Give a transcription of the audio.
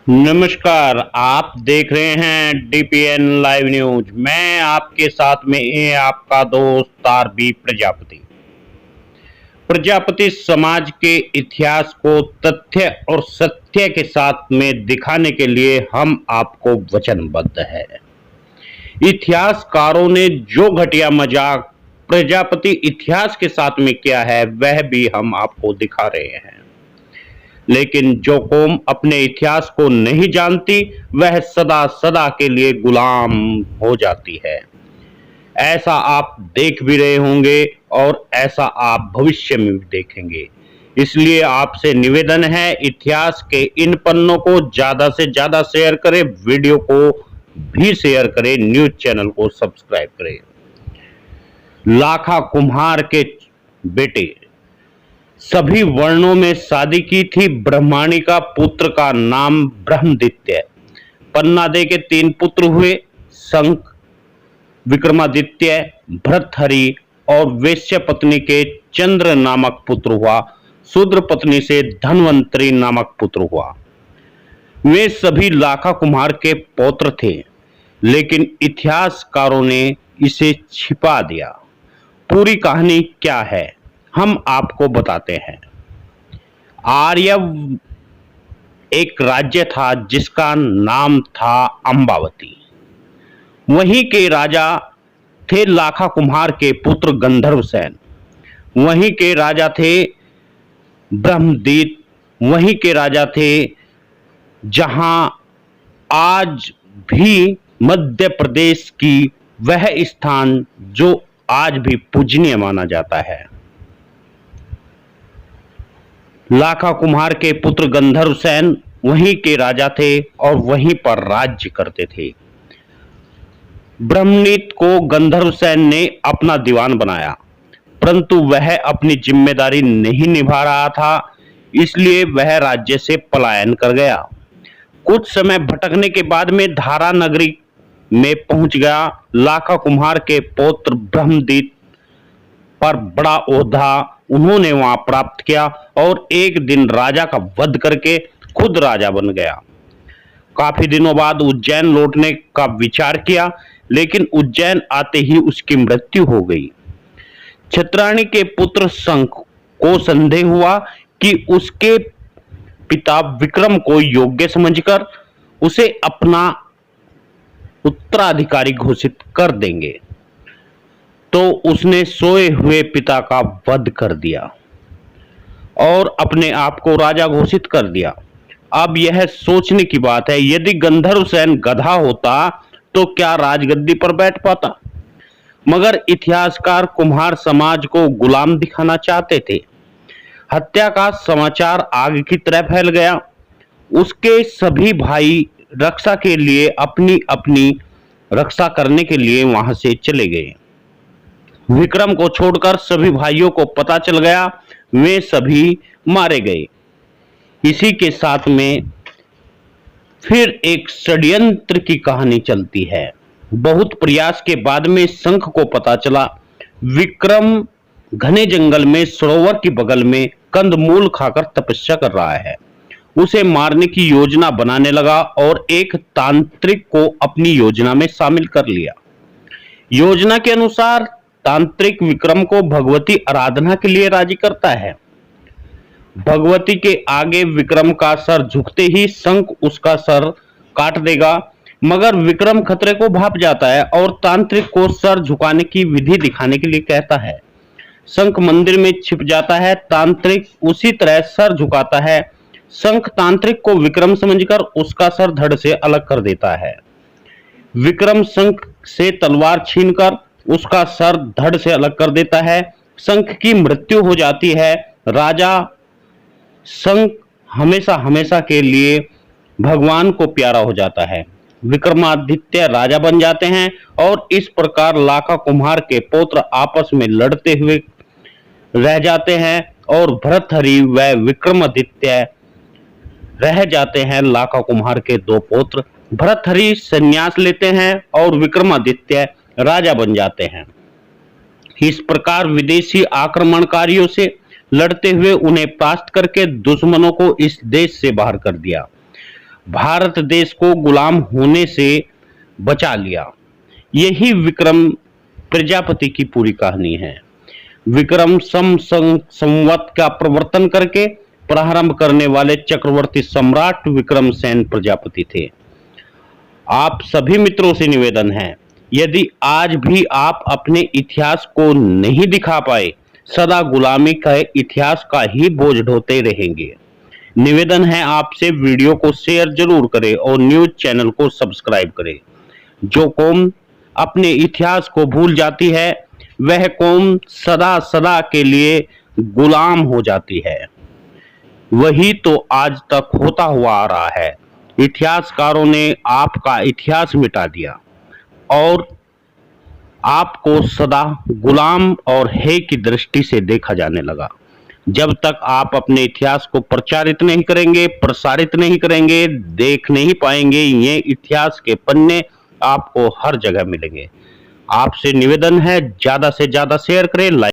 नमस्कार, आप देख रहे हैं डीपीएन लाइव न्यूज। मैं आपके साथ में आपका दोस्त आरबी प्रजापति। प्रजापति समाज के इतिहास को तथ्य और सत्य के साथ में दिखाने के लिए हम आपको वचनबद्ध है। इतिहासकारों ने जो घटिया मजाक प्रजापति इतिहास के साथ में किया है वह भी हम आपको दिखा रहे हैं। लेकिन जो कौम अपने इतिहास को नहीं जानती वह सदा सदा के लिए गुलाम हो जाती है। ऐसा आप देख भी रहे होंगे और ऐसा आप भविष्य में भी देखेंगे। इसलिए आपसे निवेदन है, इतिहास के इन पन्नों को ज्यादा से ज्यादा शेयर करें, वीडियो को भी शेयर करें, न्यूज चैनल को सब्सक्राइब करें। लाखा कुम्हार के बेटे सभी वर्णों में शादी की थी। ब्रह्मणी का पुत्र का नाम ब्रह्मदित्य। पन्नादे के 3 पुत्र हुए, शंख, विक्रमादित्य, भर्तहरि, और वैश्य पत्नी के चंद्र नामक पुत्र हुआ। शूद्र पत्नी से धन्वंतरी नामक पुत्र हुआ। वे सभी लाखा कुम्हार के पौत्र थे, लेकिन इतिहासकारों ने इसे छिपा दिया। पूरी कहानी क्या है हम आपको बताते हैं। आर्य एक राज्य था जिसका नाम था अम्बावती। वहीं के राजा थे लाखा कुम्हार के पुत्र गंधर्वसेन। वहीं के राजा थे ब्रह्मदीप। वहीं के राजा थे जहां आज भी मध्य प्रदेश की वह स्थान जो आज भी पूजनीय माना जाता है। लाखा कुम्हार के पुत्र गंधर्वसेन वहीं के राजा थे और वहीं पर राज्य करते थे। ब्रह्मनीत को गंधर्वसेन ने अपना दीवान बनाया, परंतु वह अपनी जिम्मेदारी नहीं निभा रहा था, इसलिए वह राज्य से पलायन कर गया। कुछ समय भटकने के बाद में धारा नगरी में पहुंच गया। लाखा कुम्हार के पौत्र ब्रह्मदीप पर बड़ा ओहदा उन्होंने वहां प्राप्त किया और एक दिन राजा का वध करके खुद राजा बन गया। काफी दिनों बाद उज्जैन लौटने का विचार किया, लेकिन उज्जैन आते ही उसकी मृत्यु हो गई। छत्राणी के पुत्र शंख को संदेह हुआ कि उसके पिता विक्रम को योग्य समझकर उसे अपना उत्तराधिकारी घोषित कर देंगे, तो उसने सोए हुए पिता का वध कर दिया और अपने आप को राजा घोषित कर दिया। अब यह सोचने की बात है, यदि गंधर्वसेन गधा होता तो क्या राजगद्दी पर बैठ पाता? मगर इतिहासकार कुम्हार समाज को गुलाम दिखाना चाहते थे। हत्या का समाचार आग की तरह फैल गया। उसके सभी भाई रक्षा के लिए अपनी अपनी रक्षा करने के लिए वहां से चले गए। विक्रम को छोड़कर सभी भाइयों को पता चल गया, वे सभी मारे गए। इसी के साथ में फिर एक षड्यंत्र की कहानी चलती है। बहुत प्रयास के बाद में शंख को पता चला विक्रम घने जंगल में सरोवर के बगल में कंदमूल खाकर तपस्या कर रहा है। उसे मारने की योजना बनाने लगा और एक तांत्रिक को अपनी योजना में शामिल कर लिया। योजना के अनुसार तांत्रिक विक्रम को भगवती आराधना के लिए राजी करता है। भगवती के आगे विक्रम का सर झुकते ही शंख उसका सर काट देगा, मगर विक्रम खतरे को भाप जाता है और तांत्रिक को सर झुकाने की विधि दिखाने के लिए कहता है। शंख मंदिर में छिप जाता है। तांत्रिक उसी तरह सर झुकाता है। शंख तांत्रिक को विक्रम समझकर उसका सर धड़ से अलग कर देता है। विक्रम शंख से तलवार छीनकर उसका सर धड़ से अलग कर देता है। शंख की मृत्यु हो जाती है। राजा शंख हमेशा हमेशा के लिए भगवान को प्यारा हो जाता है। विक्रमादित्य राजा बन जाते हैं और इस प्रकार लाखा कुम्हार के पौत्र आपस में लड़ते हुए रह जाते हैं और भर्तहरि व विक्रमादित्य रह जाते हैं। लाखा कुम्हार के 2 पौत्र भर्तहरि संन्यास लेते हैं और विक्रमादित्य राजा बन जाते हैं। इस प्रकार विदेशी आक्रमणकारियों से लड़ते हुए उन्हें परास्त करके दुश्मनों को इस देश से बाहर कर दिया। भारत देश को गुलाम होने से बचा लिया। यही विक्रम प्रजापति की पूरी कहानी है। विक्रम संवत का प्रवर्तन करके प्रारंभ करने वाले चक्रवर्ती सम्राट विक्रमसेन प्रजापति थे। आप सभी मित्रों से निवेदन है, यदि आज भी आप अपने इतिहास को नहीं दिखा पाए, सदा गुलामी का इतिहास का ही बोझ ढोते रहेंगे। निवेदन है आपसे, वीडियो को शेयर जरूर करें और न्यूज चैनल को सब्सक्राइब करें। जो कौम अपने इतिहास को भूल जाती है, वह कौम सदा सदा के लिए गुलाम हो जाती है। वही तो आज तक होता हुआ आ रहा है। इतिहासकारों ने आपका इतिहास मिटा दिया और आपको सदा गुलाम और है की दृष्टि से देखा जाने लगा। जब तक आप अपने इतिहास को प्रचारित नहीं करेंगे, प्रसारित नहीं करेंगे, देख नहीं पाएंगे, ये इतिहास के पन्ने आपको हर जगह मिलेंगे। आपसे निवेदन है, ज्यादा से ज्यादा शेयर करें, लाइक